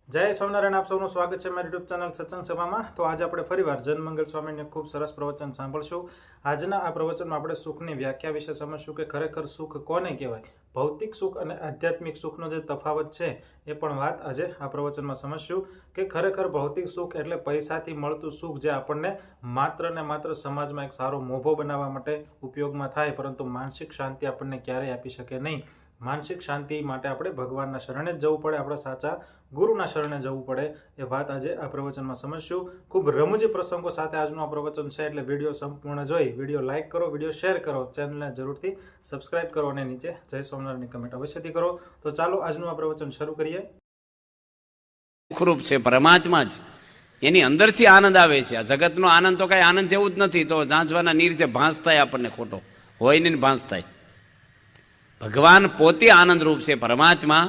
જય સ્વામિનારાયણ, આપ સૌનું સ્વાગત છે મારી યુટ્યુબ ચેનલ સત્સંગ સભામાં। તો આજે આપણે ફરીવાર જનમંગલ સ્વામીને ખૂબ સરસ પ્રવચન સાંભળશું। આજના આ પ્રવચનમાં આપણે સુખની વ્યાખ્યા વિશે સમજશું કે ખરેખર સુખ કોને કહેવાય, ભૌતિક સુખ અને આધ્યાત્મિક સુખનો જે તફાવત છે એ પણ વાત આજે આ પ્રવચનમાં સમજશું કે ખરેખર ભૌતિક સુખ એટલે પૈસાથી મળતું સુખ જે આપણને માત્ર ને માત્ર સમાજમાં એક સારો મોભો બનાવવા માટે ઉપયોગમાં થાય, પરંતુ માનસિક શાંતિ આપણને ક્યારેય આપી શકે નહીં। માનસિક શાંતિ માટે આપણે ભગવાનના શરણે જ જવું પડે, આપણા સાચા ગુરુના શરણે જવું પડે। એ વાત આજે આ પ્રવચનમાં સમજશું। ખૂબ રમૂજી પ્રસંગો સાથે આજનું આ પ્રવચન છે, એટલે વિડીયો સંપૂર્ણ જોઈ વિડીયો લાઇક કરો, વિડીયો શેર કરો, ચેનલને જરૂરથી સબસ્ક્રાઇબ કરો અને નીચે જય સ્વામિનારાયણની કમેન્ટ અવશ્યથી કરો। તો ચાલો આજનું આ પ્રવચન શરૂ કરીએ। સુખરૂપ છે પરમાત્મા જ, એની અંદરથી આનંદ આવે છે। આ જગતનો આનંદ તો કઈ આનંદ જેવું જ નથી। તો ઝાંઝવાના નીર છે, ભાંસ થાય આપણને, ખોટો હોય ને ભાંસ થાય। ભગવાન પોતે આનંદરૂપ છે પરમાત્મા,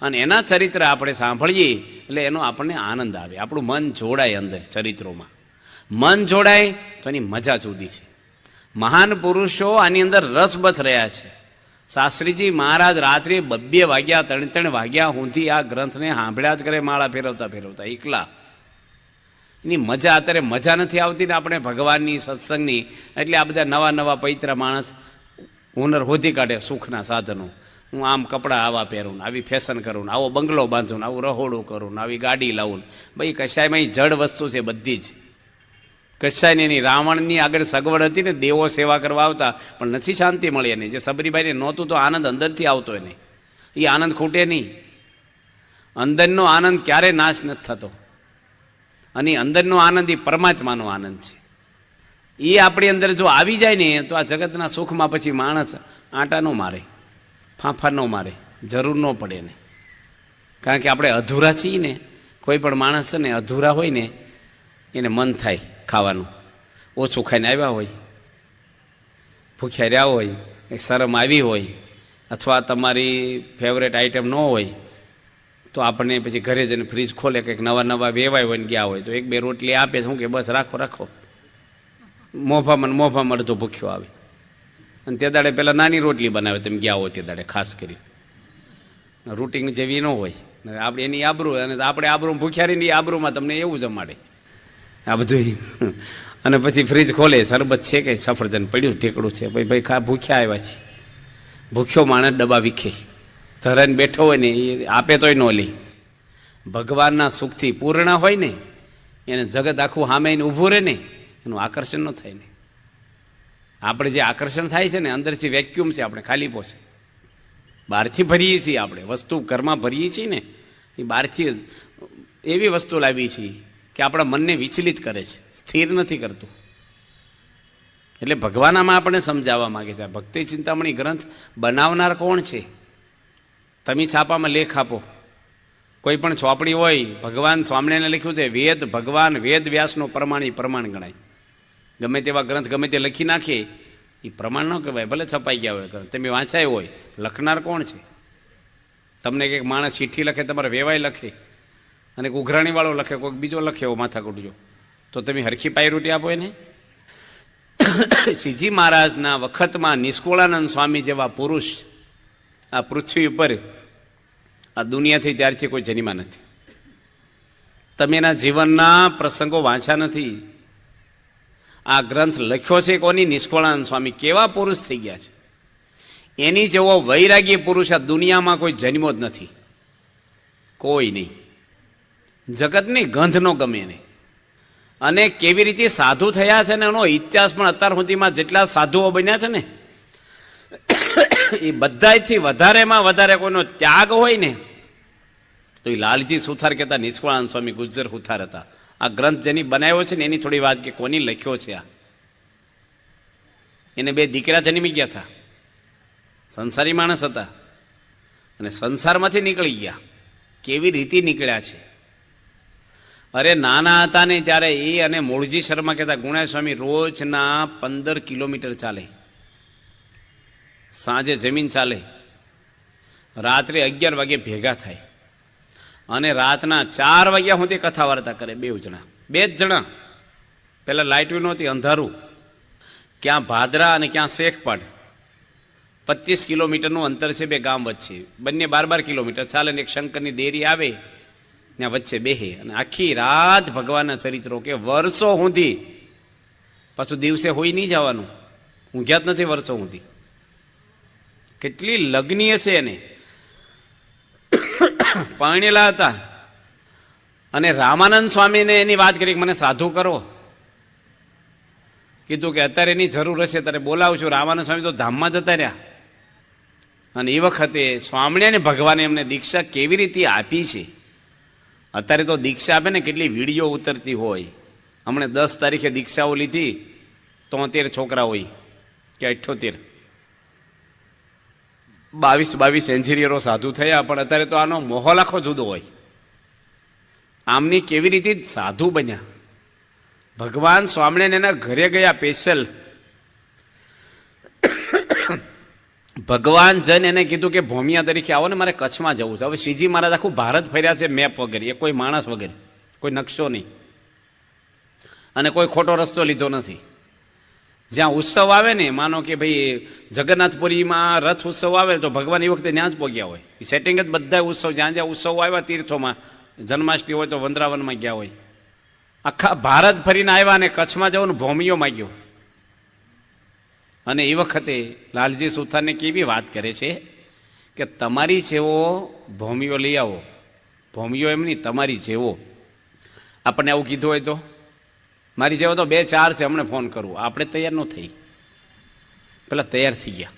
અને એના ચરિત્ર આપણે સાંભળીએ એટલે એનો આપણને આનંદ આવે, આપણું મન જોડાય અંદર ચરિત્રોમાં। મન જોડાય તો એની મજા જુદી છે। મહાન પુરુષો આની અંદર રસબસ રહ્યા છે। શાસ્ત્રીજી મહારાજ રાત્રે 2 વાગ્યા 3 વાગ્યા સુધી આ ગ્રંથને સાંભળ્યા જ કરે, માળા ફેરવતા ફેરવતા એકલા। એની મજા અત્યારે મજા નથી આવતી ને આપણે ભગવાનની સત્સંગની, એટલે આ બધા નવા નવા પવિત્ર માણસ હુનર હોધી કાઢે સુખના સાધનો। હું આમ કપડાં આવા પહેરું, આવી ફેશન કરું, આવો બંગલો બાંધું, આવું રહોડું કરું, આવી ગાડી લાવું। ભાઈ કશાયમાં જડ વસ્તુ છે બધી જ, કશાયને એની રાવણની આગળ સગવડ હતી ને, દેવો સેવા કરવા આવતા પણ નથી શાંતિ મળી એને। જે સબરીભાઈને નહોતું તો આનંદ અંદરથી આવતો એને, એ આનંદ ખૂટે નહીં। અંદરનો આનંદ ક્યારે નાશ નથી થતો, અને અંદરનો આનંદ એ પરમાત્માનો આનંદ છે। એ આપણી અંદર જો આવી જાય ને તો આ જગતના સુખમાં પછી માણસ આંટા ન મારે, ફાંફા ન મારે, જરૂર ન પડે ને। કારણ કે આપણે અધૂરા છીએ ને, કોઈ પણ માણસ છે ને અધૂરા હોય ને એને મન થાય ખાવાનું, ઓછું ખાઈને આવ્યા હોય, ભૂખ્યા રહ્યા હોય, એક શરમ આવી હોય, અથવા તમારી ફેવરેટ આઈટમ ન હોય તો આપણને પછી ઘરે જઈને ફ્રીજ ખોલે, કંઈક નવા નવા વેવાય હોય ને ગયા હોય તો 1-2 રોટલી આપે, શું કે બસ રાખો રાખો, મોભામાં અડધો ભૂખ્યો આવે। અને તે દાડે પહેલાં નાની રોટલી બનાવે, તમે ગયા હોય તે દાડે, ખાસ કરી રૂટિંગ જેવી ન હોય, આપણે એની આબરૂ, અને આપણે આબરૂ ભૂખ્યા રહીને આબરૂમાં તમને એવું જમાડે આ બધું। અને પછી ફ્રીજ ખોલે, શરબત છે કે સફરજન પડ્યું, ઢેકડું છે, ભાઈ ખા, ભૂખ્યા આવ્યા છે। ભૂખ્યો માણસ ડબ્બા વિખે ધરાઈને બેઠો હોય ને એ આપે તોય ન લે। ભગવાનના સુખથી પૂર્ણ હોય ને એને જગત આખું સામે એને ઊભું રહે ને એનું આકર્ષણ ન થાય ને। આપણે જે આકર્ષણ થાય છે ને અંદરથી વેક્યુમ છે, આપણે ખાલી પહોંચે, બહારથી ભરીએ છીએ આપણે વસ્તુ, ઘરમાં ભરીએ છીએ ને એ બહારથી એવી વસ્તુ લાવીએ છીએ કે આપણા મનને વિચલિત કરે છે, સ્થિર નથી કરતું। એટલે ભગવાન આમાં આપણે સમજાવવા માગે છે। ભક્તિ ચિંતામણી ગ્રંથ બનાવનાર કોણ છે? તમે છાપામાં લેખ આપો, કોઈ પણ ચોપડી હોય, ભગવાન સ્વામિનારાયણે લખ્યું છે વેદ ભગવાન વેદ વ્યાસનો પ્રમાણ ગણાય। ગમે તેવા ગ્રંથ ગમે તે લખી નાખે એ પ્રમાણ ન કહેવાય, ભલે છપાઈ ગયા હોય ગ્રંથ, તમે વાંચાય હોય, લખનાર કોણ છે? તમને કંઈક માણસ ચિઠ્ઠી લખે, તમારે વેવાય લખે, અને ઉઘરાણીવાળો લખે, કોઈક બીજો લખે, એવો માથા કૂટજો, તો તમે હરખી પાયરૂટી આપો એને? શ્રીજી મહારાજના વખતમાં નિષ્કુળાનંદ સ્વામી જેવા પુરુષ આ પૃથ્વી ઉપર, આ દુનિયાથી ત્યારથી કોઈ જન્મ્યા નથી। તમે એના જીવનના પ્રસંગો વાંચ્યા નથી। આ ગ્રંથ લખ્યો છે કોની? નિષ્કુળાનંદ સ્વામી। કેવા પુરુષ થઈ ગયા છે! એની જેવો વૈરાગી પુરુષ આ દુનિયામાં કોઈ જન્મો જ નથી, કોઈ નહીં। જગતની ગંધ નો ગમે એને, અને કેવી રીતે સાધુ થયા છે ને એનો ઇતિહાસ પણ અત્યાર સુધીમાં જેટલા સાધુઓ બન્યા છે ને એ બધાથી વધારેમાં વધારે કોઈનો ત્યાગ હોય ને તો એ લાલજી સુથાર કહેતા, નિષ્કુળાનંદ સ્વામી ગુજ્જર સુથાર હતા। આ ગ્રંથ જેની બનાવ્યો છે ને એની થોડી વાત કે કોની લખ્યો છે આ। એને 2 દીકરા જન્મી ગયા હતા, સંસારી માણસ હતા, અને સંસારમાંથી નીકળી ગયા। કેવી રીતે નીકળ્યા છે! અરે નાના હતા ને ત્યારે એ અને મૂળજી શર્મા કહેતા, ગુણાય સ્વામી રોજના 15 કિલોમીટર ચાલે, સાંજે જમીન ચાલે, રાત્રે 11 વાગે ભેગા થાય, અને રાતના 4 વાગ્યા સુધી કથા વાર્તા કરે, 2 જણા, 2 જ જણા। પેલા લાઇટ નહોતી, અંધારું, ક્યાં ભાદરા અને ક્યાં શેખપાડ, 25 કિલોમીટરનું અંતર છે 2 ગામ વચ્ચે, બંને 12-12 કિલોમીટર ચાલે ને એક શંકરની દેરી આવે ત્યાં વચ્ચે બેહે અને આખી રાત ભગવાનના ચરિત્રો કે વર્ષો સુધી. પાછું દિવસે હોઈ નહીં જવાનું, ઊંઘ્યા જ નથી વર્ષો સુધી. કેટલી લગ્ની હશે એને. પરણેલા હતા અને રામાનંદ સ્વામીને એની વાત કરી, મને સાધુ કરો. કીધું કે અત્યારે એની જરૂર હશે ત્યારે બોલાવશું. રામાનંદ સ્વામી તો ધામમાં જતા રહ્યા. અને એ વખતે સ્વામિનારાયણ ભગવાને એમને દીક્ષા કેવી રીતે આપી છે. અત્યારે તો દીક્ષા આપે ને કેટલી વિડીયો ઉતરતી હોય. હમણાં 10 તારીખે દીક્ષાઓ લીધી, 73 છોકરા હોય કે 78, 22 એન્જિનિયરો સાધુ થયા. પણ અત્યારે તો આનો માહોલ આખો જુદો હોય. આમની કેવી રીતે સાધુ બન્યા. ભગવાન સ્વામિનારાયણ એના ઘરે ગયા સ્પેશિયલ. ભગવાન જન એને કીધું કે ભોમિયા તરીકે આવો ને, મારે કચ્છમાં જવું છે. હવે શ્રીજી મહારાજ આખું ભારત ફર્યા છે મેપ વગેરે, એ કોઈ માણસ વગેરે, કોઈ નકશો નહીં અને કોઈ ખોટો રસ્તો લીધો નથી. જ્યાં ઉત્સવ આવે ને, માનો કે ભાઈ જગન્નાથપુરીમાં રથ ઉત્સવ આવે તો ભગવાન એ વખતે ત્યાં જ પહોંચ્યા હોય. એ સેટિંગ જ બધા ઉત્સવ, જ્યાં જ્યાં ઉત્સવ આવ્યા તીર્થોમાં, જન્માષ્ટમી હોય તો વંદરાવનમાં ગયા હોય. આખા ભારત ફરીને આવ્યા અને કચ્છમાં જવાનું ભોમિયો માગ્યો. અને એ વખતે લાલજી સુથારને કેવી વાત કરે છે કે તમારી જેવો ભોમિયો લઈ આવો. ભોમિયો એમ નહીં, તમારી જેવો. આપણને આવું કીધું હોય તો મારી જેવો તો 2-4 છે, હમણાં ફોન કરું. આપણે તૈયાર ન થઈ, પેલા તૈયાર થઈ ગયા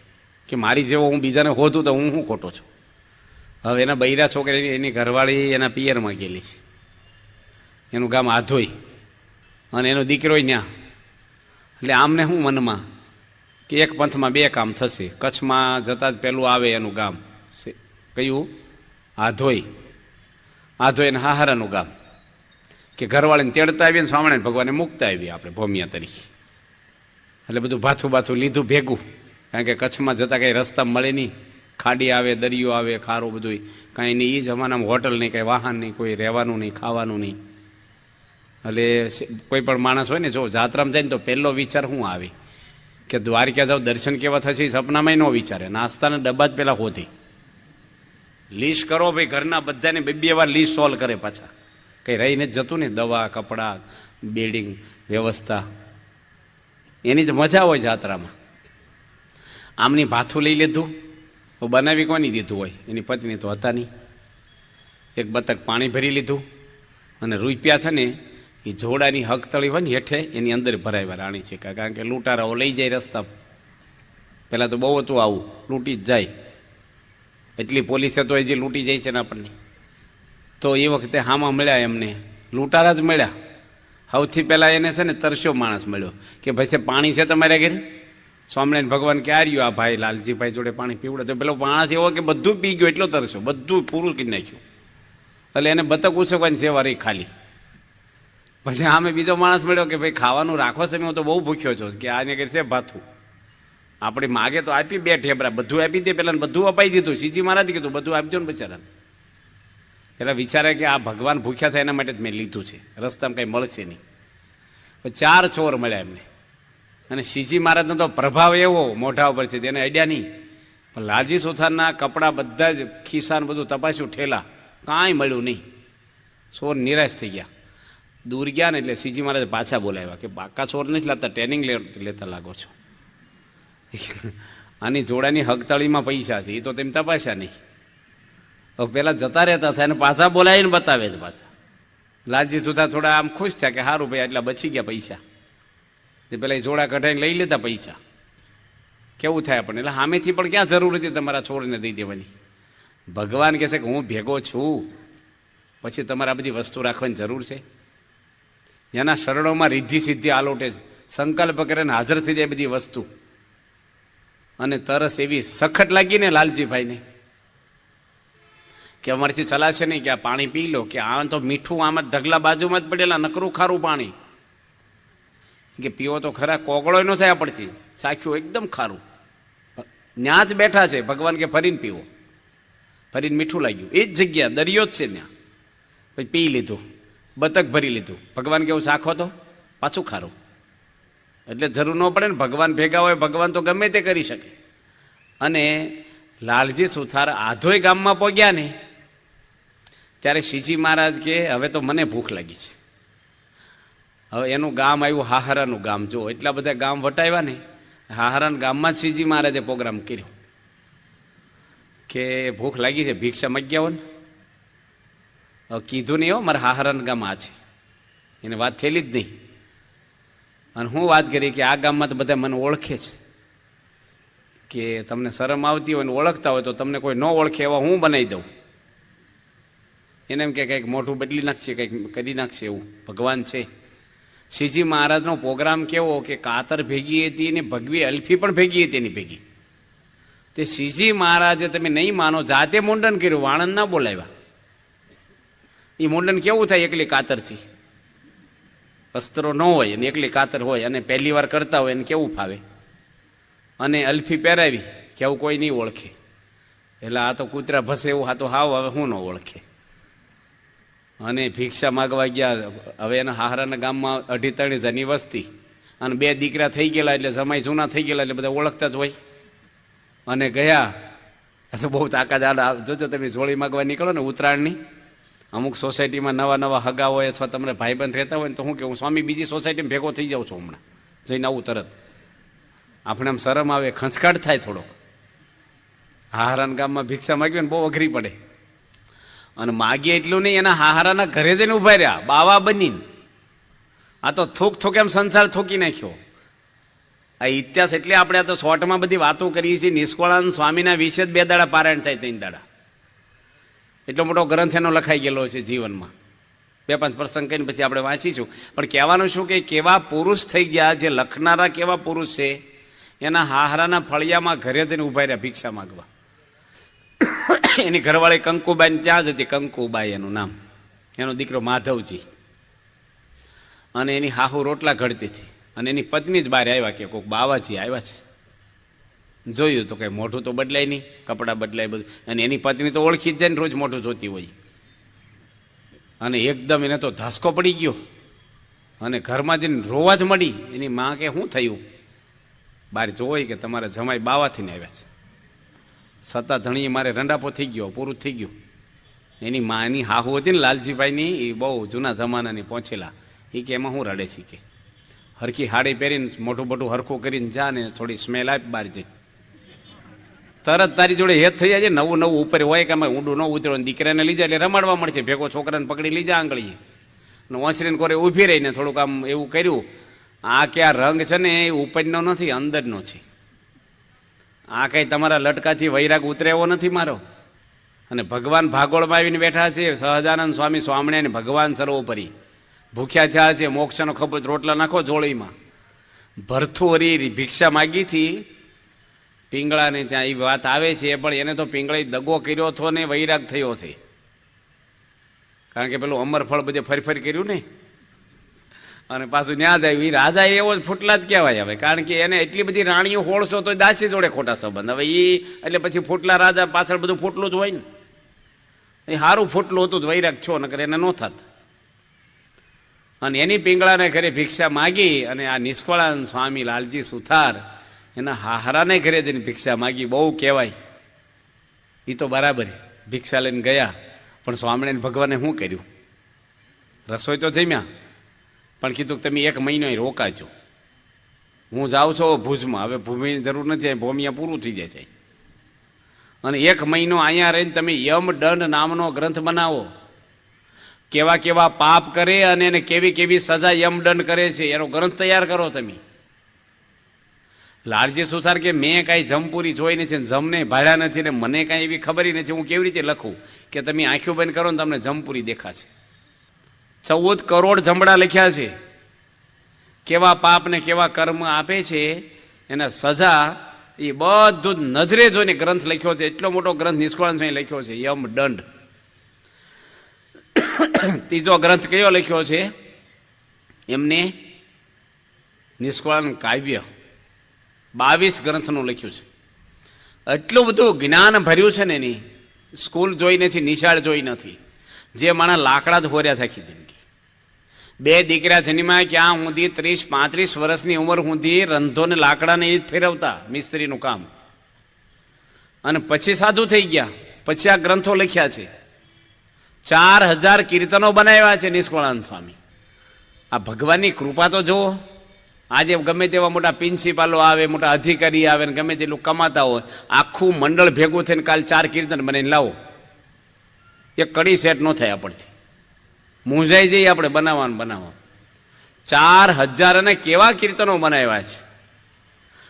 કે મારી જેવો હું બીજાને હોતું તો હું ખોટો છું. હવે એના બૈરા છોકરી, એની ઘરવાળી એના પિયરમાં ગયેલી છે. એનું ગામ આધોઈ અને એનો દીકરો ત્યાં. એટલે આમને શું મનમાં કે એક પંથમાં 2 કામ થશે. કચ્છમાં જતાં જ પહેલું આવે એનું ગામ કયું? આધોઈ. આધોઈ અને હાહારાનું ગામ. કે ઘરવાળીને તેડતા આવીએ ને સ્વામિનારાયણ ભગવાને મૂકતા આવીએ આપણે ભોમિયા તરીકે. એટલે બધું બાથું લીધું ભેગું. કારણ કે કચ્છમાં જતાં કંઈ રસ્તા મળે નહીં. ખાડી આવે, દરિયો આવે, ખારું બધું કાંઈ નહીં. એ જમાનામાં હોટલ નહીં, કંઈ વાહન નહીં, કોઈ રહેવાનું નહીં, ખાવાનું નહીં. એટલે કોઈ પણ માણસ હોય ને, જો જાત્રામાં જાય ને તો પહેલો વિચાર શું આવે કે દ્વારકા જાવ, દર્શન કેવા થશે એ સપનામાં ન વિચારે. નાસ્તાના ડબ્બા જ પહેલાં હોતી લિસ્ટ કરો ભાઈ. ઘરના બધાને 2 વાર લિસ્ટ સોલ્વ કરે પાછા. કંઈ રહીને જ જતું ને, દવા, કપડાં, બેડિંગ વ્યવસ્થા. એની જ મજા હોય જાત્રામાં. આમની ભાથું લઈ લીધું, બનાવી કોની દીધું હોય, એની પત્ની તો હતા નહીં. એક બતક પાણી ભરી લીધું અને રૂપિયા છે ને એ જોડાની હકતળી હોય ને હેઠે એની અંદર ભરાવ્યા રાણી છે. કારણ કે લૂંટારાઓ લઈ જાય રસ્તા. પહેલાં તો બહુ હતું આવું, લૂંટી જ જાય. એટલી પોલીસે તો હજી લૂંટી જાય છે ને આપણને. તો એ વખતે હામાં મળ્યા એમને લૂંટારા જ મળ્યા. સૌથી પહેલાં એને છે ને તરસ્યો માણસ મળ્યો કે ભાઈ છે પાણી છે તમારા ઘરે? સ્વામિનારાયણ ભગવાન કે આવ્યું આ ભાઈ લાલજીભાઈ જોડે પાણી પીવડે. તો પેલો માણસ એવો કે બધું પી ગયો, એટલો તરસ્યો, બધું પૂરું કરી નાખ્યું. એટલે એને બતક ઉછકવાની સેવા રહી ખાલી. પછી આમે બીજો માણસ મળ્યો કે ભાઈ ખાવાનું રાખો છે, હું તો બહુ ભૂખ્યો છું કે આને કરી છે ભાથું. આપણે માગે તો આપી 2 ઠેબરા, બધું આપી દે. પેલા બધું અપાઈ દીધું. શ્રીજી મહારાજ કીધું બધું આપી દો ને બચારા. એટલે વિચારે કે આ ભગવાન ભૂખ્યા થાય એના માટે જ મેં લીધું છે, રસ્તામાં કંઈ મળશે નહીં. 4 ચોર મળ્યા એમને. અને શ્રીજી મહારાજનો તો પ્રભાવ એવો મોઢા ઉપર છે તેને અડ્યા નહીં. પણ લાલજી સુથારના કપડાં બધા જ ખિસ્સાને બધું તપાસ્યું, ઠેલા, કાંઈ મળ્યું નહીં. ચોર નિરાશ થઈ ગયા. દૂર ગયા ને એટલે શ્રીજી મહારાજ પાછા બોલાવ્યા કે પાકા ચોર નથી લાગતા, ટ્રેનિંગ લેતા લાગો છો. આની જોડાની હકતાળીમાં પૈસા છે, એ તો તેમ તપાસ્યા નહીં. હવે પહેલાં જતા રહેતા થાય ને પાછા બોલાવીને બતાવે છે પાછા. લાલજી સુથાર થોડા આમ ખુશ થયા કે સારું ભાઈ આટલા બચી ગયા પૈસા. જે પેલા એ જોડા કઢાઈને લઈ લેતા પૈસા. કેવું થાય આપણને. એટલે સામેથી પણ ક્યાં જરૂર હતી તમારા છોડને દઈ દેવાની. ભગવાન કહે છે કે હું ભેગો છું, પછી તમારે આ બધી વસ્તુ રાખવાની જરૂર છે? જેના શરણોમાં રિદ્ધિ સિદ્ધિ આલોટે છે, સંકલ્પ કરે ને હાજર થઈ જાય બધી વસ્તુ. અને તરસ એવી સખત લાગી ને લાલજીભાઈને કે અમારથી ચલાશે નહીં, કે આ પાણી પી લો, કે આ તો મીઠું આમાં ઢગલા બાજુમાં જ પડેલા, નકરું ખારું પાણી. કે પીવો તો ખરા, કોગળો ન થાય પડતી. ચાખ્યું એકદમ ખારું. ત્યાં જ બેઠા છે ભગવાન કે ફરીને પીવો. ફરીને મીઠું લાગ્યું. એ જ જગ્યા દરિયો જ છે ત્યાં. પછી પી લીધું, બતક ભરી લીધું. ભગવાન કેવું ચાખો તો પાછું ખારું. એટલે જરૂર ન પડે ને, ભગવાન ભેગા હોય, ભગવાન તો ગમે તે કરી શકે. અને લાલજી સુથાર આધોઈ ગામમાં પહોંચ્યા ને ત્યારે શ્રીજી મહારાજ કે હવે તો મને ભૂખ લાગી છે. હવે એનું ગામ આવ્યું હાહરાનું ગામ. જો એટલા બધા ગામ વટાવ્યા ને, હાહરાના ગામમાં જ શ્રીજી મહારાજે પ્રોગ્રામ કર્યો કે ભૂખ લાગી છે, ભિક્ષા માગ્યા હો ને. હવે કીધું નહીં હો મારા હાહરાના ગામ આ છે, એને વાત થયેલી જ નહીં. અને હું વાત કરી કે આ ગામમાં તો બધા મને ઓળખે છે, કે તમને શરમ આવતી હોય ને ઓળખતા હોય તો તમને કોઈ ન ઓળખે એવા હું બનાવી દઉં. એને એમ કે કંઈક મોઢું બદલી નાખશે, કંઈક કરી નાખશે, એવું ભગવાન છે. શ્રીજી મહારાજનો પ્રોગ્રામ કેવો કે કાતર ભેગી હતી ને ભગવી અલ્ફી પણ ભેગી હતી એની ભેગી. તે શ્રીજી મહારાજે, તમે નહીં માનો, જાતે મુંડન કર્યું, વાણંદ ના બોલાવ્યા. એ મુંડન કેવું થાય એકલી કાતરથી? અસ્ત્રો ન હોય અને એકલી કાતર હોય અને પહેલી વાર કરતા હોય એને કેવું ફાવે? અને અલ્ફી પહેરાવી કે આવું કોઈ નહીં ઓળખે. એટલે આ તો કૂતરા ભસે એવું, આ તો હાવ હવે હું ન ઓળખે. અને ભિક્ષા માગવા ગયા. હવે એના હાહરાના ગામમાં 2.5 હજારની વસ્તી અને 2 દીકરા થઈ ગયેલા, એટલે જમાઈ જૂના થઈ ગયેલા, એટલે બધા ઓળખતા જ હોય. અને ગયા તો બહુ તાકાત આડા. જોજો તમે જોડી માગવા નીકળો ને ઉત્તરાયણની, અમુક સોસાયટીમાં નવા હગા હોય અથવા તમને ભાઈબંધ રહેતા હોય ને તો હું કે હું સ્વામી બીજી સોસાયટીમાં ભેગો થઈ જાઉં છું, હમણાં જઈને આવું તરત. આપણે આમ શરમ આવે, ખંચકાટ થાય થોડો. હાહરાના ગામમાં ભિક્ષા માગવી ને બહુ અઘરી પડે. અને માગીએ એટલું નહીં, એના હાહરાના ઘરે જઈને ઉભા રહ્યા બાવા બનીને. આ તો થોક એમ સંસાર થોકી નાખ્યો. આ ઇતિહાસ એટલે આપણે આ તો શોર્ટમાં બધી વાતો કરીએ છીએ. નિષ્કળાનંદ સ્વામીના વિશે જ 2 દાડા પારાયણ થાય, 3 દાડા. એટલો મોટો ગ્રંથ એનો લખાઈ ગયેલો છે જીવનમાં. 2-5 પ્રસંગ કરીને પછી આપણે વાંચીશું. પણ કહેવાનું શું કે કેવા પુરુષ થઈ ગયા, જે લખનારા કેવા પુરુષ છે. એના હાહરાના ફળિયામાં ઘરે જઈને ઉભા રહ્યા ભિક્ષા માગવા. એની ઘરવાળી કંકુબાઈ ત્યાં જ હતી, કંકુબાઈ એનું નામ, એનો દીકરો માધવજી. અને એની હાહુ રોટલા ઘડતી હતી અને એની પત્ની જ બહાર આવ્યા કે કોઈક બાવાજી આવ્યા છે. જોયું તો કઈ મોઢું તો બદલાય નહીં, કપડાં બદલાય બધું. અને એની પત્ની તો ઓળખી જ જાય ને, રોજ મોઢું જોતી હોય. અને એકદમ એને તો ધાસકો પડી ગયો અને ઘરમાં જઈને રોવા જ મળી. એની માં કે શું થયું? બહાર જોઈ કે તમારા જમાઈ બાવાથી ને આવ્યા છે. સત્તા ધણીએ મારે રંડાપો થઈ ગયો, પૂરું થઈ ગયું. એની માની હાહુ હતી ને લાલજીભાઈની, એ બહુ જૂના જમાનાની પહોંચેલા. એ કે એમાં હું રડે છે કે હરખી હાડી પહેરીને મોટું મોટું હરખું કરીને જા ને થોડી સ્મેલ આપી બહાર જઈ. તરત તારી જોડે હેત થઈ જાય. નવું ઉપર હોય કે આમાં ઊંડું ન ઉતરો. દીકરાને લઈ જાય એટલે રમાડવા મળશે, ભેગો છોકરાને પકડી લઈ જા આંગળીએ ને ઓસરીને કોરે ઊભી રહીને થોડુંક આમ એવું કર્યું. આ કે આ રંગ છે ને એ ઉપરનો નથી, અંદરનો છે. આ કઈ તમારા લટકાથી વૈરાગ ઉતરે એવો નથી મારો. અને ભગવાન ભાગોળમાં આવીને બેઠા છે. સહજાનંદ સ્વામી સ્વામિનારાયણ ભગવાન સર્વોપરી ભૂખ્યા થયા છે. મોક્ષનો ખબર રોટલા નાખો જોળીમાં. ભરથું હરી ભિક્ષા માગી હતી પિંગળાને ત્યાં, એ વાત આવે છે. પણ એને તો પિંગળાએ દગો કર્યો હતો ને વૈરાગ થયો છે. કારણ કે પેલું અમરફળ બધે ફરી કર્યું ને, અને પાછું યાદ આવ્યું. એ રાજા એવો જ ફૂટલા જ કહેવાય હવે. કારણ કે એને એટલી બધી રાણીઓ હોળશો તો દાસી જોડે ખોટા સંબંધ. હવે એ એટલે પછી ફૂટલા રાજા પાછળ બધું ફૂટલું જ હોય ને. એ સારું ફૂટલું હતું જ, વૈરાગ છો નકર એને ન થાત. અને એની પિંગળાને ઘરે ભિક્ષા માગી. અને આ નિષ્કળાનંદ સ્વામી લાલજી સુથાર એના હાહરાને ઘરે જઈને ભિક્ષા માગી. બહુ કહેવાય. એ તો બરાબર ભિક્ષા લઈને ગયા. પણ સ્વામિનારાયણ ભગવાને શું કર્યું? રસોઈ તો જમ્યા, પણ કીધું તમે 1 મહિનો રોકાજો. હું જાઉં છું ભુજમાં, હવે ભૂમિની જરૂર નથી, ભૂમિયા પૂરું થઈ જાય છે. અને 1 મહિનો અહીંયા રહીને તમે યમદંડ નામનો ગ્રંથ બનાવો. કેવા કેવા પાપ કરે અને એને કેવી કેવી સજા યમદંડ કરે છે એનો ગ્રંથ તૈયાર કરો તમે. લાલજી સુથાર કે મેં કાંઈ જમપુરી જોઈ નથી, જમને ભાડ્યા નથી ને મને કાંઈ એવી ખબર નથી. હું કેવી રીતે લખું કે તમે આંખો બંધ કરો ને તમને જમપુરી દેખાશે. 14 કરોડ જમડા લખ્યા છે. કેવા પાપ ને કેવા કર્મ આપે છે એના સજા એ બધું નજરે જોઈને ગ્રંથ લખ્યો છે. એટલો મોટો ગ્રંથ નિષ્કળાનંદ સ્વામી લખ્યો છે, યમદંડ. ત્રીજો ગ્રંથ કયો લખ્યો છે એમને? નિષ્કળાનંદ કાવ્ય. 22 ગ્રંથનું લખ્યું છે. એટલું બધું જ્ઞાન ભર્યું છે ને. એની સ્કૂલ જોઈ નથી, નિશાળ જોઈ નથી. જે માણસ લાકડા જ હોર્યા થાકી જિંદગી. 2 દીકરા જન્મ્યા, ક્યાં સુધી 30-35 વર્ષની ઉંમર સુધી રંધોને લાકડાને એ ફેરવતા, મિસ્ત્રીનું કામ. અને પછી સાધુ થઈ ગયા, પછી આ ગ્રંથો લખ્યા છે. 4000 કીર્તનો બનાવ્યા છે નિષ્કળાનંદ સ્વામી. આ ભગવાનની કૃપા તો જુઓ. આજે ગમે તેવા મોટા પ્રિન્સિપાલો આવે, મોટા અધિકારી આવે ને ગમે તેટલું કમાતા હોય, આખું મંડળ ભેગું થઈને કાલ 4 કીર્તન બનાવીને લાવો, એક કડી સેટ ન થાય આપણથી. મૂંઝાઈ જઈએ આપણે બનાવવા. 4000 અને કેવા કીર્તનો બનાવ્યા છે.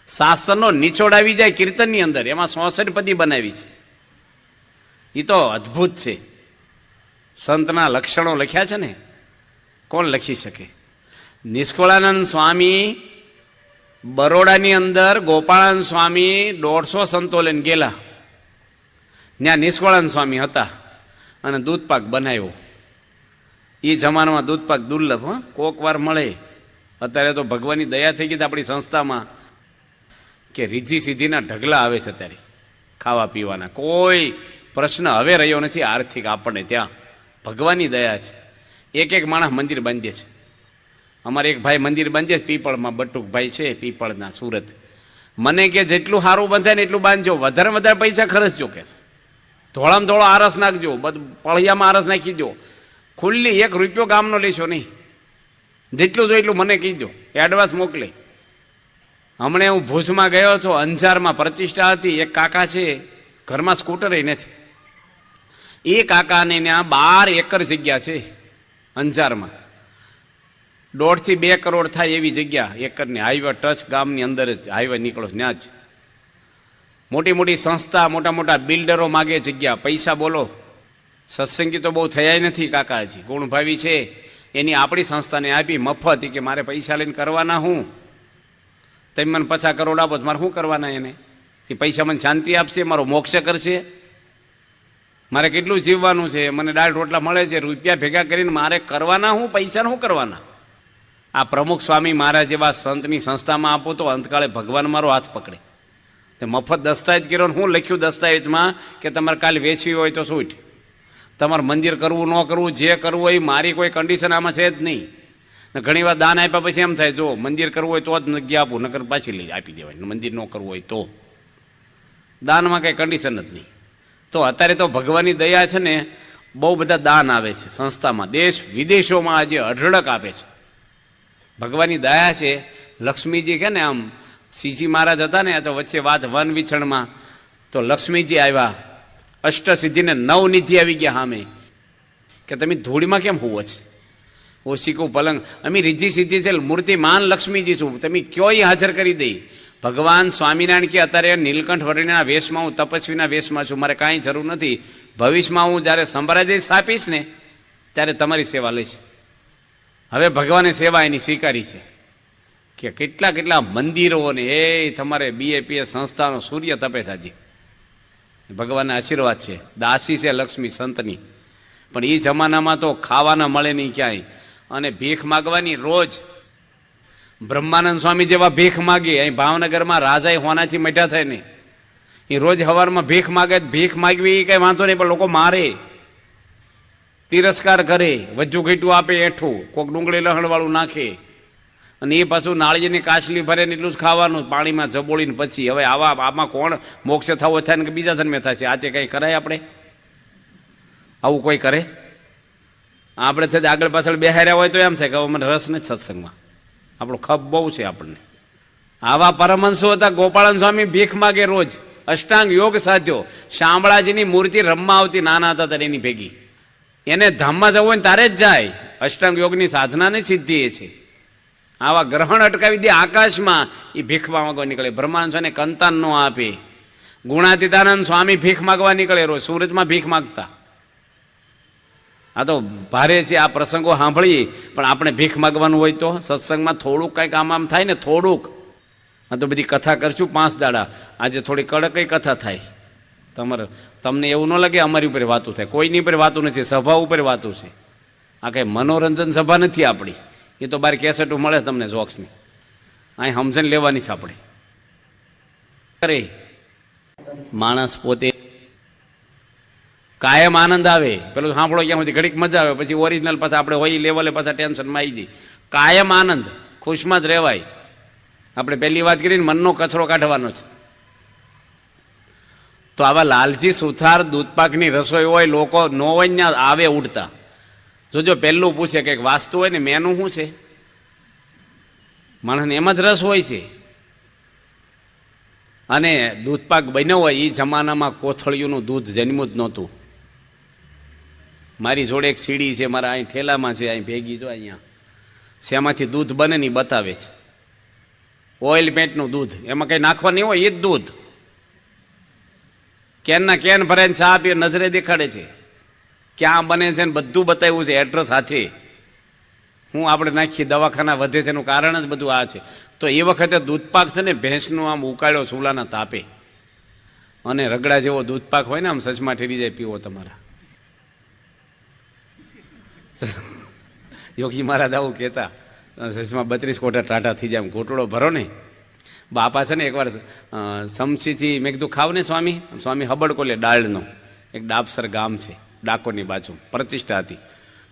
શાસનનો નિચોડ આવી જાય કીર્તનની અંદર, એમાં 66 પદી બનાવી છે. એ તો અદ્ભુત છે. સંતના લક્ષણો લખ્યા છે ને, કોણ લખી શકે? નિષ્કળાનંદ સ્વામી બરોડાની અંદર ગોપાળાનંદ સ્વામી 150 સંતો લઈને ગયેલા. ત્યાં નિષ્કળાનંદ સ્વામી હતા અને દૂધપાક બનાવ્યો. એ જમાનામાં દૂધપાક દુર્લભ, કોક વાર મળે. અત્યારે તો ભગવાનની દયા થઈ ગઈ આપણી સંસ્થામાં કે રીધી સીધીના ઢગલા આવે છે અત્યારે ખાવા પીવાના. કોઈ પ્રશ્ન હવે રહ્યો નથી આર્થિક આપણને. ત્યાં ભગવાનની દયા છે. એક માણસ મંદિર બાંધે છે. અમારે એક ભાઈ મંદિર બાંધે છે પીપળમાં, બટુકભાઈ છે પીપળના, સુરત. મને કે જેટલું સારું બંધાય ને એટલું બાંધજો, વધારે પૈસા ખર્ચજો, કે ધોળામાં ધોળો આરસ નાખજો, પળિયામાં આરસ નાખી દો, ખુલ્લી 1 રૂપિયો ગામનો લેશો નહીં, જેટલું જો એટલું મને કહી દો, એડવાન્સ મોકલે. હમણાં હું ભુજમાં ગયો હતો, અંજારમાં પ્રતિષ્ઠા હતી. એક કાકા છે, ઘરમાં સ્કૂટર નથી. એ કાકાને ત્યાં 12 એકર જગ્યા છે અંજારમાં. 1.5 થી 2 કરોડ થાય એવી જગ્યા એકરની. હાઈવે ટચ ગામની અંદર જ હાઈવે નીકળો ત્યાં જ. મોટી મોટી સંસ્થા, મોટા મોટા બિલ્ડરો માગે જગ્યા. પૈસા બોલો. સત્સંગી તો બહુ થયા નથી કાકાજી, ગુણભાવી છે. એની આપણી સંસ્થાને આપી મફત, કે મારે પૈસા લઈને કરવાના હું, તમે મને 50 કરોડ આપો, મારે શું કરવાના એને? એ પૈસા મને શાંતિ આપશે, મારો મોક્ષ કરશે? મારે કેટલું જીવવાનું છે? મને દાળ રોટલા મળે છે, રૂપિયા ભેગા કરીને મારે કરવાના હું? પૈસા શું કરવાના? આ પ્રમુખ સ્વામી મારા જેવા સંતની સંસ્થામાં આપો તો અંતકાળે ભગવાન મારો હાથ પકડે. તે મફત દસ્તાવેજ કર્યો. હું લખ્યું દસ્તાવેજમાં કે તમારે કાલે વેચવી હોય તો છૂટ, તમારે મંદિર કરવું ન કરવું, જે કરવું હોય મારી કોઈ કન્ડિશન આમાં છે જ નહીં. ને ઘણી વાર દાન આપ્યા પછી એમ થાય, જો મંદિર કરવું હોય તો જ જગ્યા આપું, નકર પાછી લઈ આપી દેવાય. મંદિર ન કરવું હોય તો દાનમાં કંઈ કન્ડિશન જ નહીં. તો અત્યારે તો ભગવાનની દયા છે ને, બહુ બધા દાન આવે છે સંસ્થામાં. દેશ વિદેશોમાં આજે અઢળક આપે છે. ભગવાનની દયા છે. લક્ષ્મીજી કે ને, આમ શ્રીજી મહારાજ હતા ને, તો વચ્ચે વાત વન વિછણમાં, તો લક્ષ્મીજી આવ્યા, અષ્ટસિદ્ધિને 9 નિધિ આવી ગયા સામે, કે તમે ધૂળીમાં કેમ હોવો છે? ઓશિકું પલંગ, અમે રીજી સીધી છે, મૂર્તિમાન લક્ષ્મીજી છું, તમે કયો એ હાજર કરી દઈ. ભગવાન સ્વામિનારાયણ કે અત્યારે નીલકંઠ વર્ણિના વેશમાં હું તપસ્વીના વેશમાં છું, મારે કાંઈ જરૂર નથી. ભવિષ્યમાં હું જ્યારે સામ્રાજ્ય સ્થાપીશ ને ત્યારે તમારી સેવા લઈશ. હવે ભગવાને સેવા એની સ્વીકારી છે કે કેટલા મંદિરો ને એ તમારે BAPS સંસ્થાનો સૂર્ય તપે છે હજી. ભગવાનના આશીર્વાદ છે. દાસી છે લક્ષ્મી સંતની. પણ એ જમાનામાં તો ખાવાના મળે નહીં ક્યાંય, અને ભીખ માગવાની રોજ. બ્રહ્માનંદ સ્વામી જેવા ભીખ માગે. અહીં ભાવનગરમાં રાજાએ હોનાથી મઠ્યા થાય ને, એ રોજ સવારમાં ભીખ માગે. ભીખ માગવી કઈ વાંધો નહીં, પણ લોકો મારે, તિરસ્કાર કરે, વજ્જુ ઘીટું આપે, એઠું કોઈક ડુંગળી લહણવાળું નાખે, અને એ પાછું નાળિયેરની કાચલી ભરે ને એટલું જ ખાવાનું, પાણીમાં જબોળીને પછી. હવે આમાં કોણ મોક્ષ થવો થાય ને કે બીજા જન્મે થશે? આ તે કંઈ કરાય આપણે? આવું કોઈ કરે? આપણે છે આગળ પાછળ બેહાર્યા હોય તો એમ થાય કે હવે મને રસ નથી સત્સંગમાં, આપણો ખપ બહુ છે આપણને. આવા પરમહંસો હતા. ગોપાળાનંદ સ્વામી ભીખ માગે રોજ, અષ્ટાંગ યોગ સાધ્યો. શામળાજીની મૂર્તિ રમવા આવતી નાના હતા ત્યારે એની ભેગી. એને ધામમાં જવું હોય ને તારે જ જાય. અષ્ટાંગ યોગની સાધનાની સિદ્ધિ એ છે. આવા ગ્રહણ અટકાવી દે આકાશમાં, એ ભીખ માગવા નીકળે. બ્રહ્માનંદ સ્વામી કંતાન ન આપે. ગુણાતીતાનંદ સ્વામી ભીખ માગવા નીકળે, રોજ સુરતમાં ભીખ માગતા. આ તો ભારે છે આ પ્રસંગો સાંભળીએ, પણ આપણે ભીખ માગવાનું હોય તો સત્સંગમાં થોડુંક કંઈક આમ થાય ને, થોડુંક. આ તો બધી કથા કરશું 5 દાડા. આજે થોડી કડક કથા થાય. તમને એવું ન લાગે અમારી ઉપર વાતું થાય? કોઈની ઉપર વાતું નથી, સભા ઉપર વાતું છે. આ કંઈ મનોરંજન સભા નથી આપણી. એ તો બાર કેસેટો મળે તમને જોક્સની, અહીં સમજણ લેવાની છે આપણે. અરે માણસ પોતે કાયમ આનંદ આવે. પેલું સાંભળો ક્યાં સુધી ઘડીક મજા આવે, પછી ઓરિજિનલ પાછા આપણે હોય લેવલે પાછા ટેન્શનમાં આવી જઈએ. કાયમ આનંદ, ખુશમાં જ રહેવાય. આપણે પહેલી વાત કરીને મનનો કચરો કાઢવાનો છે. તો આવા લાલચી સુથાર દૂધપાકની રસોઈ હોય, લોકો ન હોય ને આવે ઉડતા. જોજો પહેલું પૂછે કે વાસ્તુ હોય ને મેનું શું છે, માણસને એમાં જ રસ હોય છે. અને દૂધપાક બન્યો હોય એ જમાનામાં કોથળીઓનું દૂધ જન્મ્યું જ નહોતું. મારી જોડે એક સીડી છે, મારા અહીં ઠેલામાં છે, અહીં ભેગી જો અહીંયા શેમાંથી દૂધ બને ને બતાવે છે. ઓઇલ પેન્ટનું દૂધ, એમાં કંઈ નાખવા નહીં હોય, એ જ દૂધ કેનના કેન ભરાઈને ચા પીએ, નજરે દેખાડે છે ક્યાં બને છે ને બધું બતાવ્યું છે, એડ્રેસ સાથે. હું આપણે નાખીએ દવાખાના વધે છે એનું કારણ જ બધું આ છે. તો એ વખતે દૂધપાક છે ને ભેંસનું આમ ઉકાળ્યો ચૂલાના તાપે, અને રગડા જેવો દૂધપાક હોય ને આમ સચમાં ઠેરી જાય પીવો તમારા. યોગી મહારાજ આવું કહેતા, સચમાં 32 કોટા ટાટા થઈ જાય, આમ ઘોટડો ભરો ને. બાપા છે ને એકવાર સમસીથી મેં કીધું ખાવ ને સ્વામી. સ્વામી હબડકોલે દાળનો એક ડાબસર ગામ છે ડાકોરની બાજુ, પ્રતિષ્ઠા હતી.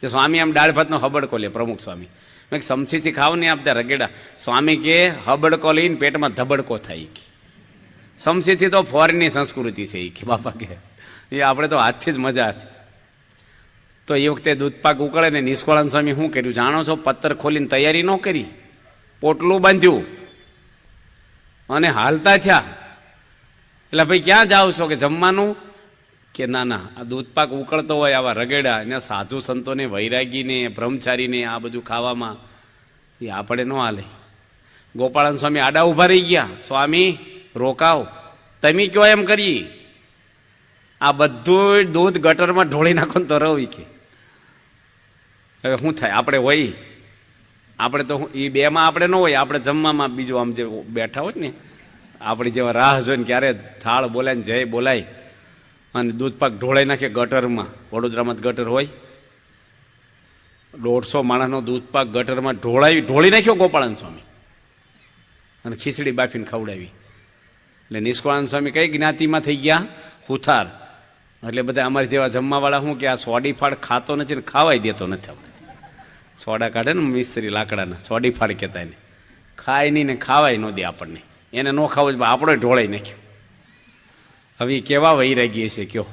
તે સ્વામી આમ દાળ ભાતનો હબડકો લે, પ્રમુખ સ્વામી. મેં સમસીથી ખાવ ને આપતા રગેડા. સ્વામી કે હબડકો લઈને પેટમાં ધબડકો થાય કે. સમસીથી તો ફોરેનની સંસ્કૃતિ છે એ કે બાપા કે, એ આપણે તો હાથથી જ મજા છે. તો એ વખતે દૂધપાક ઉકળે ને નિષ્કળાનંદ સ્વામી શું કર્યું જાણો છો? પત્તર ખોલીને તૈયારી ન કરી, પોટલું બાંધ્યું અને હાલતા થયા. એટલે ભાઈ ક્યાં જાઓ છો કે જમવાનું? કે ના ના, આ દૂધપાક ઉકળતો હોય આવા રગેડા ને સાધુ સંતોને, વૈરાગીને, બ્રહ્મચારીને આ બધું ખાવામાં એ આપણે ન હાલે. ગોપાળાનંદ સ્વામી આડા ઊભા રહી ગયા. સ્વામી રોકાવ, તમે કયો એમ કરીએ, આ બધું દૂધ ગટરમાં ઢોળી નાખો ને તો રવી કે. હવે શું થાય? આપણે હોય, આપણે તો એ બેમાં આપણે ન હોય, આપણે જમવામાં બીજું આમ જે બેઠા હોય ને આપણી જેવા રાહ જોઈને ક્યારે થાળ બોલાય ને જય બોલાય અને દૂધપાક ઢોળાઈ નાખે ગટરમાં. વડોદરામાં જ ગટર હોય. 150 માણસનો દૂધપાક ગટરમાં ઢોળી નાખ્યો ગોપાળાનંદ સ્વામી, અને ખીચડી બાફીને ખવડાવી. એટલે નિષ્કળાનંદ સ્વામી કઈ જ્ઞાતિમાં થઈ ગયા? હુથાર. એટલે બધા અમારી જેવા જમવાવાળા શું કે આ સોડીફાડ ખાતો નથી ને ખાવાય દેતો નથી. આપણે સોડા કાઢે ને મિસ્ત્રી લાકડાના, સોડીફાડ કહેતા એને. ખાય નહીં ને ખાવાય ન દે આપણને, એને ન ખાવું જ આપણો ઢોળાઈ નાખ્યો. હવે એ કેવા વૈરાગી છે કયો?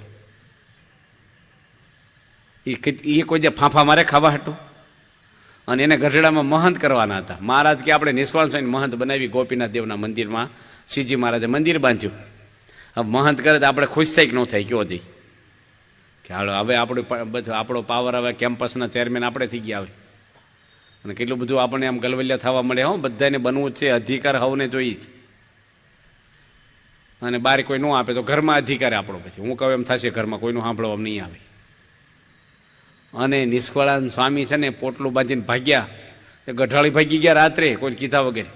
એ કોઈ જે ફાંફા મારે ખાવા હતું, અને એને ગઢડામાં મહંત કરવાના હતા. મહારાજ કે આપણે નિષ્કળાનંદ સ્વામી મહંત બનાવી ગોપીનાથ દેવના મંદિરમાં. શ્રીજી મહારાજે મંદિર બાંધ્યું. હવે મહંત કરે તો આપણે ખુશ થાય કે ન થાય? કયો જઈ કે હાલો હવે આપણો પાવર હવે કેમ્પસના ચેરમેન આપણે થઈ ગયા. હવે અને કેટલું બધું આપણને આમ ગલવલિયા થવા મળે. હો, બધાને બનવું જ છે, અધિકાર હવને જોઈએ છે. અને બહાર કોઈ ન આપે તો ઘરમાં અધિકાર આપણો. પછી હું કહું એમ થશે ઘરમાં, કોઈનું સાંભળવા નહીં આવે. અને નિષ્કળાનંદ સ્વામી છે ને પોટલું બાંધીને ભાગ્યા. ગઢાળી ભાગી ગયા રાત્રે, કોઈ કીધા વગેરે.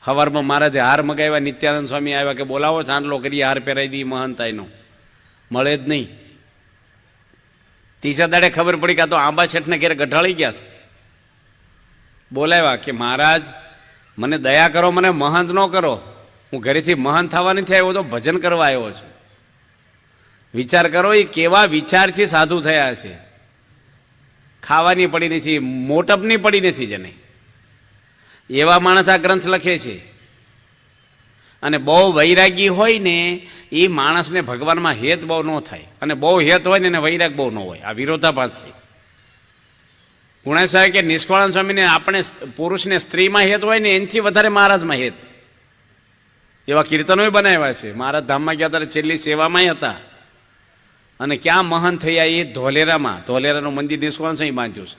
સવારમાં મહારાજે હાર મગાવ્યા. નિત્યાનંદ સ્વામી આવ્યા કે બોલાવો, ચાંદલો કરીએ, હાર પહેરાવી દઈએ મહંતાઈનો. મળે જ નહીં. ત્રીજા દાડે ખબર પડી કે આ તો આંબા શેઠના ઘેર ગઢાળી ગયા છે. બોલાવ્યા કે મહારાજ મને દયા કરો, મને મહંત ન કરો. હું ઘરેથી મહંત થવા નથી આવ્યો, તો ભજન કરવા આવ્યો છું. વિચાર કરો એ કેવા વિચારથી સાધુ થયા છે. ખાવાની પડી નથી, મોટપની પડી નથી જેને. એવા માણસ આ ગ્રંથ લખે છે. અને બહુ વૈરાગી હોય ને એ માણસને ભગવાનમાં હેત બહુ ન થાય, અને બહુ હેત હોય ને એને વૈરાગ બહુ ન હોય. આ વિરોધાભાસ છે. ગુણેશ કે નિષ્કળાનંદ સ્વામીને આપણે પુરુષને સ્ત્રીમાં હેત હોય ને એનાથી વધારે મહારાજમાં હેત. એવા કીર્તનો બનાવ્યા છે. મહારાજ ધામમાં ગયા ત્યારે છેલ્લી સેવામાં હતા. અને ક્યાં મહંત થયા? એ ધોલેરામાં. ધોલેરાનું મંદિર નિષ્કળાનંદ સ્વામી બાંધ્યું છે.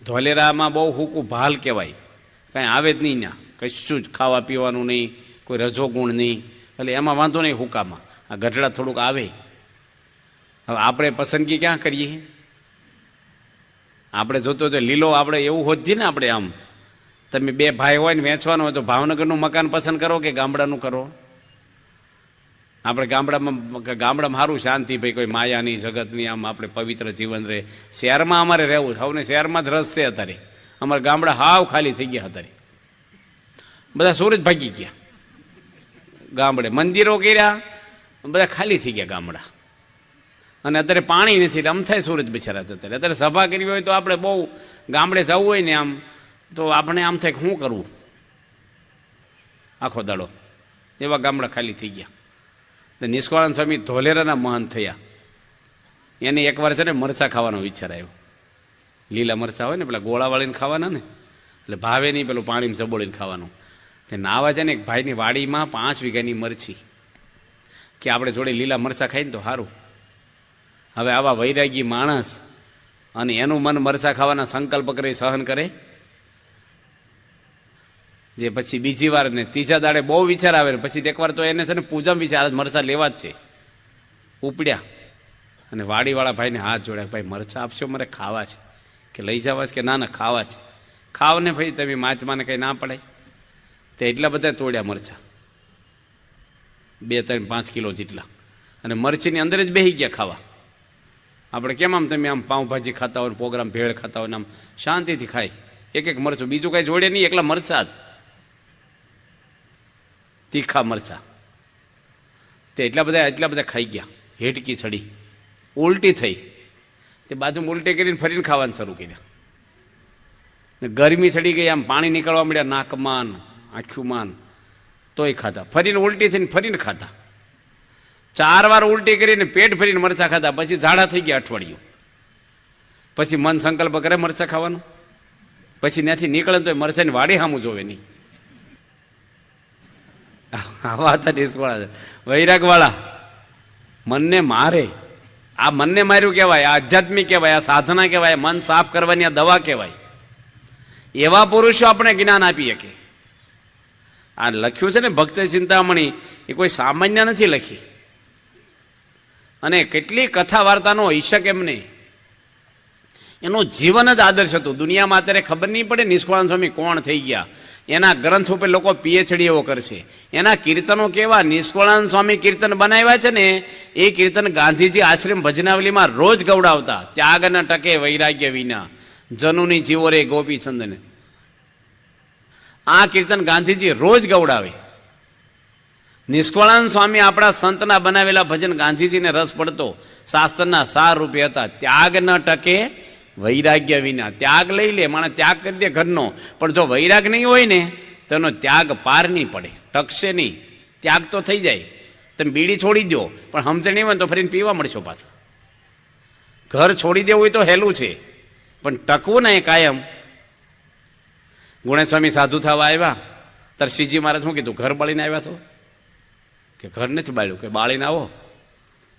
ધોલેરામાં બહુ હુકું ભાલ કહેવાય, કાંઈ આવે જ નહીં ત્યાં, કશું જ ખાવા પીવાનું નહીં, કોઈ રજોગુણ નહીં. એટલે એમાં વાંધો નહીં હુકામાં. આ ગઢડા થોડુંક આવે. હવે આપણે પસંદગી ક્યાં કરીએ? આપણે જોતો તો લીલો આપણે એવું હોત ને. આપણે આમ તમે બે ભાઈ હોય ને વેચવાનું હોય તો ભાવનગરનું મકાન પસંદ કરો કે ગામડાનું કરો? આપણે ગામડામાં સારું શાંતિ, ભાઈ કોઈ માયાની જગતની આમ આપણે પવિત્ર જીવન રહે. શહેરમાં અમારે રહેવું, સૌને શહેરમાં જ રસ છે અત્યારે. અમારે ગામડા હાવ ખાલી થઈ ગયા અત્યારે. બધા સુરત ભાગી ગયા ગામડે, મંદિરો કર્યા, બધા ખાલી થઈ ગયા ગામડા. અને અત્યારે પાણી નથી, આમ થાય સુરત બિચારા. અત્યારે સભા કરવી હોય તો આપણે બહુ ગામડે જવું હોય ને આમ, તો આપણે આમ થાય કે શું કરવું આખો દાડો. એવા ગામડા ખાલી થઈ ગયા. તો નિષ્કળાનંદ સ્વામી ધોલેરાના મહંત થયા. એને એકવાર છે ને મરચાં ખાવાનો વિચાર આવ્યો. લીલા મરચાં હોય ને પેલા ગોળા વાળીને ખાવાના ને, એટલે ભાવે નહીં, પેલું પાણીમાં ચબોળીને ખાવાનું. તે નાવા છે ને એક ભાઈની વાડીમાં 5 વીઘાની મરચી, કે આપણે જોડે લીલા મરચાં ખાઈને તો સારું. હવે આવા વૈરાગી માણસ અને એનું મન મરચાં ખાવાના સંકલ્પ કરે, સહન કરે, જે પછી બીજી વાર ને ત્રીજા દાડે બહુ વિચાર આવે. પછી એકવાર તો એને છે ને પૂજામાં વિચાર, મરચાં લેવા જ છે. ઉપડ્યા અને વાડીવાળા ભાઈને હાથ જોડ્યા, ભાઈ મરચાં આપશો, મારે ખાવા છે. કે લઈ જવા છે? કે ના ના ખાવા છે. ખાવ ને ભાઈ, તમે માચમાને કંઈ ના પડાય. તે એટલા બધા તોડ્યા મરચાં, 2, 3, 5 કિલો જેટલા, અને મરચીની અંદર જ બેસી ગયા ખાવા. આપણે કેમ આમ તમે આમ પાઉંભાજી ખાતા હોય, પ્રોગ્રામ ભેળ ખાતા હોય ને આમ શાંતિથી ખાય, એક એક મરચું, બીજું કાંઈ જોડે નહીં, એકલા મરચાં જ, તીખા મરચાં. તે એટલા બધા ખાઈ ગયા. હેટકી ચડી, ઉલટી થઈ. તે બાજુમાં ઉલટી કરીને ફરીને ખાવાનું શરૂ કર્યા. ગરમી ચડી ગઈ, આમ પાણી નીકળવા મળ્યા નાકમાં, આંખુંમાં, તોય ખાતા. ફરીને ઉલટી થઈને ફરીને ખાતા. 4 વાર ઉલટી કરીને પેટ ફરીને મરચાં ખાતા. પછી ઝાડા થઈ ગયા અઠવાડિયું. પછી મન સંકલ્પ કરે મરચાં ખાવાનું. પછી ત્યાંથી નીકળે તો મરચાંની વાડી સામું જોવે નહીં. આવા હતા નિષ્ફળા છે વૈરાગવાળા. મનને મારે, આ મનને માર્યું કહેવાય, આ આધ્યાત્મિક કહેવાય, આ સાધના કહેવાય, મન સાફ કરવાની આ દવા કહેવાય. એવા પુરુષો આપણે જ્ઞાન આપી શકે. આ લખ્યું છે ને ભક્ત ચિંતામણી, એ કોઈ સામાન્ય નથી લખી. અને કેટલી કથા વાર્તાનો ઈશક એમને, એનું જીવન જ આદર્શ હતું. દુનિયામાં અત્યારે ખબર નહીં પડે નિષ્કળાનંદ સ્વામી કોણ થઈ ગયા. એના ગ્રંથ ઉપર લોકો PhD એવો કરશે. એના કીર્તનો કેવા, નિષ્કળાનંદ સ્વામી કીર્તન બનાવ્યા છે ને, એ કીર્તન ગાંધીજી આશ્રમ ભજનાવલીમાં રોજ ગવડાવતા. ત્યાગ ન ટકે વૈરાગ્ય વિના, જનુની જીવો રે ગોપીચંદને. આ કીર્તન ગાંધીજી રોજ ગવડાવે. નિષ્કળાનંદ સ્વામી આપણા સંતના બનાવેલા ભજન ગાંધીજીને રસ પડતો, શાસ્ત્રના સાર રૂપે હતા. ત્યાગ ન ટકે વૈરાગ્ય વિના. ત્યાગ લઈ લે માણસ, ત્યાગ કરી દે ઘરનો, પણ જો વૈરાગ નહીં હોય ને તો એનો ત્યાગ પાર નહીં પડે, ટકશે નહીં. ત્યાગ તો થઈ જાય, તમે બીડી છોડી દો, પણ સમજણ નહીં હોય તો ફરીને પીવા મળશો પાછા. ઘર છોડી દેવું હોય તો હેલું છે, પણ ટકવું ને એ કાયમ. ગુણેસ્વામી સાધુ થવા આવ્યા, તાર શ્રીજી મહારાજ શું કીધું, ઘર બાળીને આવ્યા છો? કે ઘર નથી બાળ્યું. કે બાળીને આવો,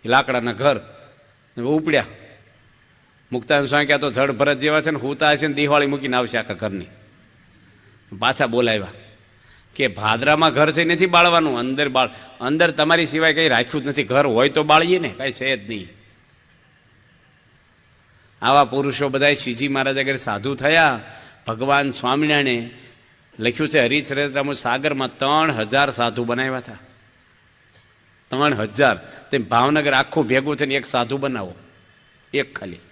એ લાકડાના ઘર ઉપડ્યા. મુક્તાનંદ સ્વામી ક્યાં તો જળ ભરત જેવા છે ને, હુતા હશે ને દિવાળી મૂકીને આવશે આખા ઘરની. પાછા બોલાવ્યા કે ભાદરામાં ઘર છે નથી બાળવાનું, અંદર તમારી સિવાય કંઈ રાખ્યું જ નથી. ઘર હોય તો બાળીએ ને, કાંઈ છે જ નહીં. આવા પુરુષો બધા શ્રીજી મહારાજ આગળ સાધુ થયા. ભગવાન સ્વામિનારાયણે લખ્યું છે હરિચરિત્રામૃત સાગરમાં 3000 સાધુ બનાવ્યા હતા. 3000. તેમ ભાવનગર આખું ભેગું થઈને એક સાધુ બનાવો, એક ખાલી.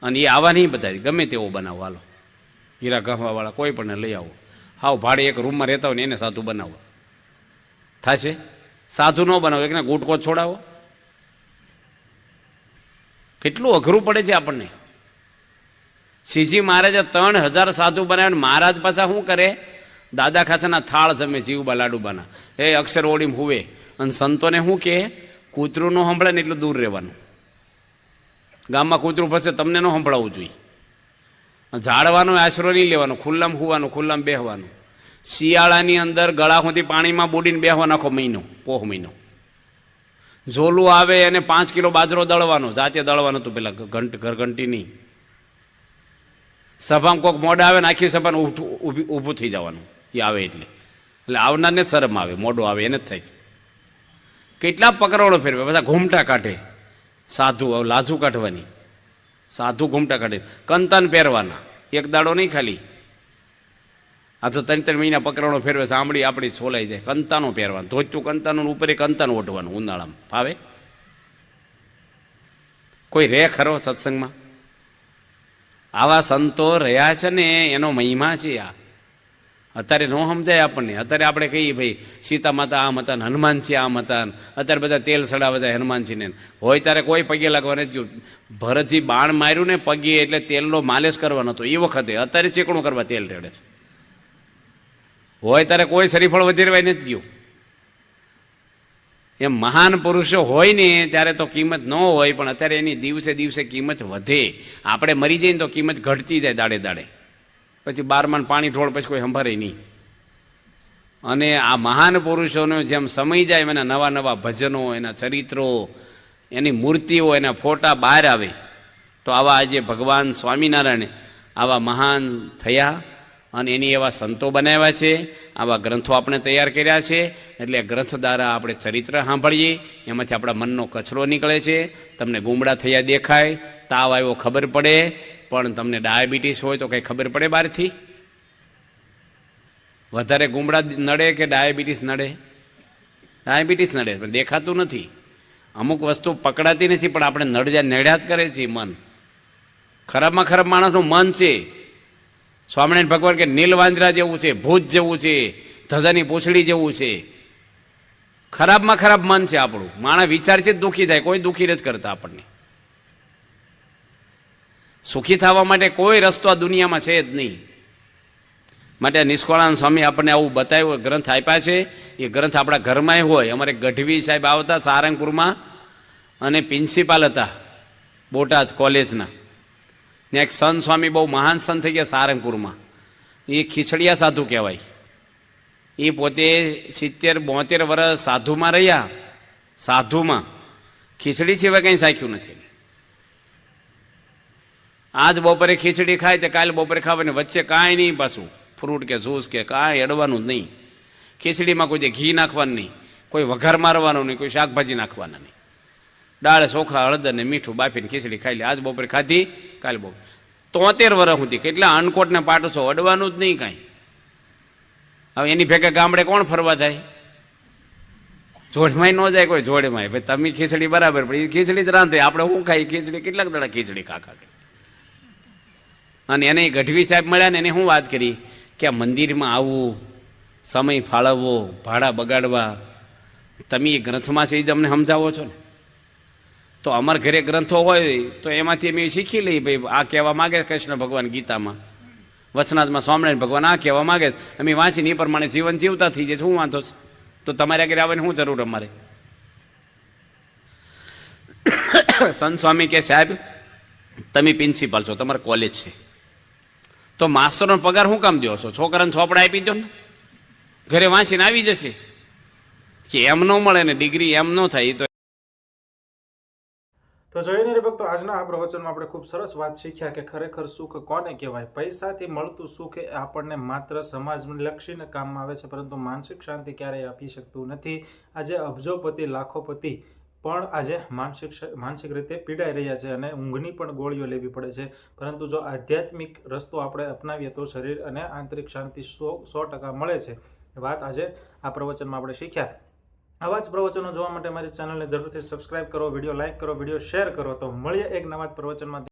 અને એ આવા નહીં બધા, ગમે તેવો બનાવો, હાલો હીરા ગહવાવાળા કોઈ પણ લઈ આવો. હાવ ભાડે એક રૂમમાં રહેતા હોય ને એને સાધુ બનાવો. થશે? સાધુ ન બનાવો, એકને ગુટકો છોડાવો. કેટલું અઘરું પડે છે આપણને. શ્રીજી મહારાજે 3000 સાધુ બનાવ્યા. મહારાજ પાછા શું કરે, દાદા ખાચાના થાળ જમે, જીવબા લાડુબાના, એ અક્ષર ઓળીમાં હુવે. અને સંતોને શું કે, કૂતરું ન સંભળે ને એટલું દૂર રહેવાનું. ગામમાં કૂતરું ફસે તમને ન સંભળાવવું જોઈએ. ઝાડવાનો આશરો નહીં લેવાનો, ખુલ્લામાં હુવાનું, ખુલ્લામાં બેહવાનું. શિયાળાની અંદર ગળા સુધી પાણીમાં બુડીને બેહવા નાખો મહિનો, પોહ મહિનો. ઝોલું આવે અને 5 કિલો બાજરો દળવાનો, જાતે દળવાનો હતું પેલા, ઘરઘંટી નહીં. સભામાં કોઈક મોડા આવે ને આખી સભાને ઊભું થઈ જવાનું, એ આવે એટલે આવનારને શરમ આવે, મોડો આવે એને જ થાય. કેટલા પકરોડો ફેરવે, બધા ઘૂમટા કાઢે. સાધુ લાજુ કાઢવાની, સાધુ ઘૂમટા કાઢે. કંતાન પહેરવાના, એક દાડો નહીં ખાલી. આ તો 3 મહિના પકરણો ફેરવે, સાંભળી આપણી છોલાઈ જાય. કંતાનો પહેરવાનું, ધોતું કંતાનું, ઉપર એક કંતાનું ઓઢવાનું ઉનાળામાં. ફાવે? કોઈ રે ખરો સત્સંગમાં? આવા સંતો રહ્યા છે ને એનો મહિમા છે. આ અત્યારે ન સમજાય આપણને. અત્યારે આપણે કહીએ ભાઈ સીતા માતા આમ હતા, હનુમાનજી આમ હતા, અત્યારે બધા તેલ સડાવે છે હનુમાનજીને. હોય ત્યારે કોઈ પગે લાગવા નથી ગયું. ભરતજી બાણ માર્યું ને પગે એટલે તેલનો માલિશ કરવાનો હતો એ વખતે. અત્યારે ચીકણું કરવા તેલ રેડે છે. હોય ત્યારે કોઈ શરીફળ વધેરવાય નથી ગયું. એમ મહાન પુરુષો હોય ને ત્યારે તો કિંમત ન હોય, પણ અત્યારે એની દિવસે દિવસે કિંમત વધે. આપણે મરી જઈએ ને તો કિંમત ઘટતી જાય દાડે દાડે, પછી બારમાં પાણી ઢોળ પછી કોઈ સંભાળે નહીં. અને આ મહાન પુરુષોનો જેમ સમય જાય એના નવા નવા ભજનો, એના ચરિત્રો, એની મૂર્તિઓ, એના ફોટા બહાર આવે. તો આવા આજે ભગવાન સ્વામિનારાયણ આવા મહાન થયા અને એની એવા સંતો બનાવ્યા છે, આવા ગ્રંથો આપણે તૈયાર કર્યા છે. એટલે ગ્રંથ દ્વારા આપણે ચરિત્ર સાંભળીએ, એમાંથી આપણા મનનો કચરો નીકળે છે. તમને ગુમડા થયા દેખાય, તાવ આવ્યો ખબર પડે, પણ તમને ડાયાબિટીસ હોય તો કંઈ ખબર પડે બહારથી? વધારે ગુમડા નડે કે ડાયાબિટીસ નડે? ડાયાબિટીસ નડે, પણ દેખાતું નથી. અમુક વસ્તુ પકડાતી નથી, પણ આપણે નડ્યા જ કરે છે મન. ખરાબમાં ખરાબ માણસનું મન છે. સ્વામિનારાયણ ભગવાન કે નીલ વાંદરા જેવું છે, ભૂત જેવું છે, ધજાની પૂંછડી જેવું છે. ખરાબમાં ખરાબ મન છે આપણું. માણસ વિચારથી જ દુઃખી થાય, કોઈ દુઃખી નથી કરતા આપણને. સુખી થવા માટે કોઈ રસ્તો આ દુનિયામાં છે જ નહીં. માટે નિષ્કળાનંદ સ્વામી આપણને આવું બતાવ્યું, ગ્રંથ આપ્યા છે. એ ગ્રંથ આપણા ઘરમાંય હોય. અમારે ગઢવી સાહેબ આવતા સારંગપુરમાં, અને પ્રિન્સિપાલ હતા બોટાદ કોલેજના. ને એક સંત સ્વામી બહુ મહાન સંત થઈ ગયા સારંગપુરમાં. એ ખીચડિયા સાધુ કહેવાય. એ પોતે 70-72 વર્ષ સાધુમાં રહ્યા. સાધુમાં ખીચડી સિવાય કંઈ સાખ્યું નથી. આજ બપોરે ખીચડી ખાય તો કાલે બપોરે ખાવાની, વચ્ચે કાંઈ નહીં, પાછું ફ્રૂટ કે જ્યુસ કે કાંઈ એડવાનું જ નહીં. ખીચડીમાં કોઈ ઘી નાખવાનું નહીં, કોઈ વઘાર મારવાનું નહીં, કોઈ શાકભાજી નાખવાના નહીં. દાળ, ચોખા, હળદર ને મીઠું બાફીને ખીચડી ખાઈ લે. આજ બપોરે ખાધી, કાલે બપોરે. 73 વર્ષ સુધી કેટલા અનકોટ ને પાટો છો, અડવાનું જ નહીં કાંઈ. હવે એની ભેગા ગામડે કોણ ફરવા જાય? જોડમાંય ન જાય કોઈ. જોડેમાંય ભાઈ તમે ખીચડી બરાબર, પણ એ ખીચડી જ રાંધે. આપણે શું ખાઈ ખીચડી? કેટલાક દાડા ખીચડી ખાખા કરી. અને એને ગઢવી સાહેબ મળ્યા ને એને શું વાત કરી કે આ મંદિરમાં આવવું, સમય ફાળવવો, ભાડા બગાડવા, તમે એ ગ્રંથમાં છે એ જ અમને સમજાવો છો ને. તો અમારા ઘરે ગ્રંથો હોય તો એમાંથી અમે શીખી લઈએ, ભાઈ આ કહેવા માગે કૃષ્ણ ભગવાન ગીતામાં, વચનાથમાં સ્વામિનારાયણ ભગવાન આ કહેવા માગે, અમે વાંચીને એ પ્રમાણે જીવન જીવતા થઈ જાય. શું વાંધો છે? તો તમારે આગળ આવવાની શું જરૂર અમારે? સંત સ્વામી કે સાહેબ તમે પ્રિન્સિપાલ છો, તમારે કોલેજ છે, તો માસ્ટરનો પગાર શું કામ દો છો? છોકરાને ચોપડા આપી દો ને, ઘરે વાંચીને આવી જશે. કે એમ ન મળે ને ડિગ્રી એમ ન થાય. તો જોઈને રે ભક્તો, આજના આ પ્રવચનમાં આપણે ખૂબ સરસ વાત શીખ્યા કે ખરેખર સુખ કોને કહેવાય. પૈસાથી મળતું સુખ એ આપણને માત્ર સમાજલક્ષીને કામમાં આવે છે, પરંતુ માનસિક શાંતિ ક્યારેય આપી શકતું નથી. આજે અબજોપતિ, લાખોપતિ પણ આજે માનસિક રીતે પીડાઈ રહ્યા છે અને ઊંઘની પણ ગોળીઓ લેવી પડે છે. પરંતુ જો આધ્યાત્મિક રસ્તો આપણે અપનાવીએ તો શરીર અને આંતરિક શાંતિ 100% મળે છે. વાત આજે આ પ્રવચનમાં આપણે શીખ્યા. આવા જ પ્રવચનો જોવા માટે મારી ચેનલને જરૂરથી સબસ્ક્રાઇબ કરો, વિડીયો લાઇક કરો, વિડીયો શેર કરો. તો મળીએ એક નવા જ પ્રવચનમાં.